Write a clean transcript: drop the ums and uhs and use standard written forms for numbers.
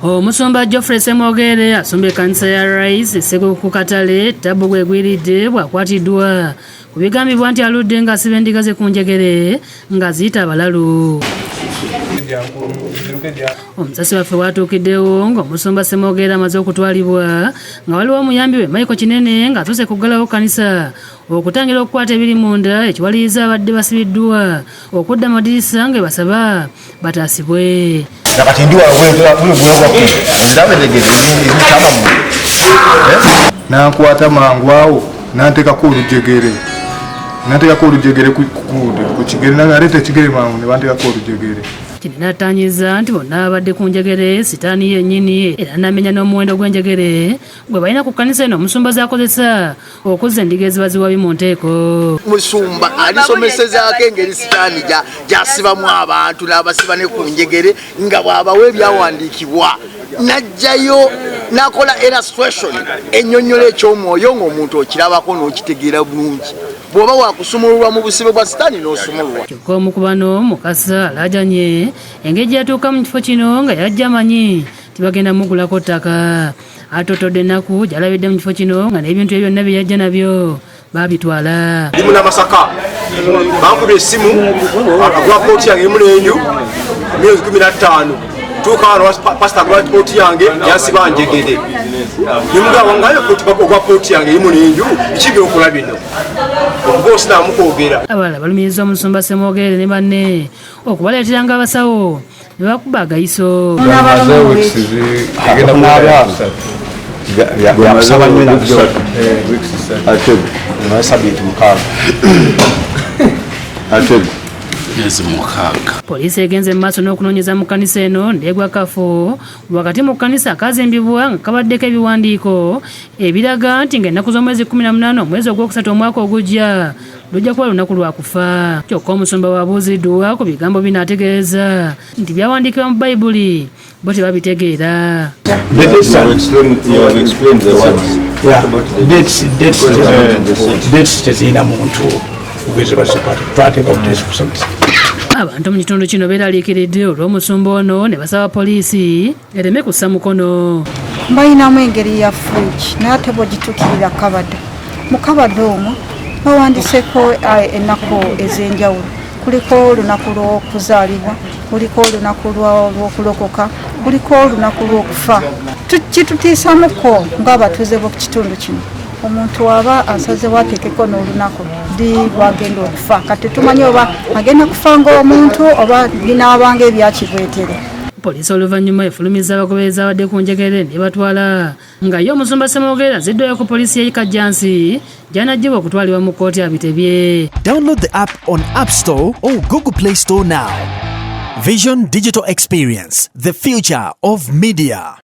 Omusumba Geoffrey Semogere asumba kanisa ya Rais Sego ku Katale tabu gwegwiridde bwakwatiddwa kubigambibwa nti aludde nga asiba endiga ze ku njegere nga ziyita abalalu. Omusasi waffe watuukiddewo ng'omusumba Semogere amaze okutwalibwa nga waliwo omuyambi we Michael Kinene ng'atuuse kuggalawo kanisa okutangira okukwata ebiri munda ekiwaliriza abadde basibiddwa okudda amadirisa nga basaba bataasibwe. Nakati ndi nakwata mangu awo nanteekako olujegere ku kigere naleeta ekigere mangu ne banteekako olujegere. Kinene atanyiza nti bonna abadde ku njegere sitaani yennyini era n'amenya n'omuwendo gw'enjegere gwe balina ku kkanisa eno omusumba z'akozesa okuzza endiga eziba ziwabi mu nteeko. Musumba alisomesezaako engeri sitaani gy'asibamu abantu n'abasiba ne ku njegere nga bw'abawa ebyawandiikibwa n'ajjayo n'akola illustration ennyonnyola eky'omwoyo ng'omuntu okirabako n'okitegeera bulungi. Bw'oba wakusumululwa mu busibe bwa sitaani n'osumululwa. Kyokka omu ku bano Mukasa alaajanye engeri gy'atuuka mu kifo kino nga yajja amanyi tibagenda mugulako ttaka. Atotodde ennaku gy'alabidde mu kifo kino nga n'ebintu ebyo byonna bye yajja nabyo baabitwala. Ndi Munnamasaka bankuba essimu agwa pooti yange emu n'enju myezi 15 tuuka wano pasita agwa pooti yange yansiba njegere nimugamba ngayo ogwa pooti yange emu n'enju biki by'okola bino okuba osinaamu kwogera. Abalala balumiriza omusumba Semogere ne banne okubaleeteranga abasawo ne bakuba agayiso. Poliisi egenze mu maaso n'okunoonyeza mu kkanisa eno ndeegwa kafo wakati mu kkanisa akazimbibwa nga kabaddeko ebiwandiiko ebiraga nti ng'ennaku z'omwezi 18 omwezi ogwokusatu omwaka ogujja lujja kuba lunaku lwa kufa. Kyokka omusumba wabuuziddwa ku bigambo bino ategeeza nti byawandiikibwa mu Bayibuli bo tebabitegeera. Abantu mu kitundu kino beeraliikiridde olw'omusumba ono ne basaba poliisi ereme kussa mukono. Balinamu engeri ya fuuki naye ate bw'ogitukirira kabada. Mu kabada omwo bawandiseeko ennaku ez'enjawulo. Kuliko olunaku lw'okuzaalibwa, kuliko olunaku lw'okulokoka, kuliko olunaku lw'okufa. Kitutiisamuko ng'abatuuze b'oku kitundu kino. Omuntu aba asazeewo ateekeko n'olunaku ddi lwagenda okufa. Kati tumanyi oba agenda kufa ng'omuntu oba binaabanga ebyakibwetere. Poliisi oluvannyuma efulumiza abagoberezi abadde ku njegere ne batwala nga ye omusumba Semogere aziddwayo ku poliisi y'e Kajjansi gy'anaggyibwa okutwalibwa mu kkooti abitebye. Download the app on App Store or Google Play Store now. Vision Digital Experience, the future of media.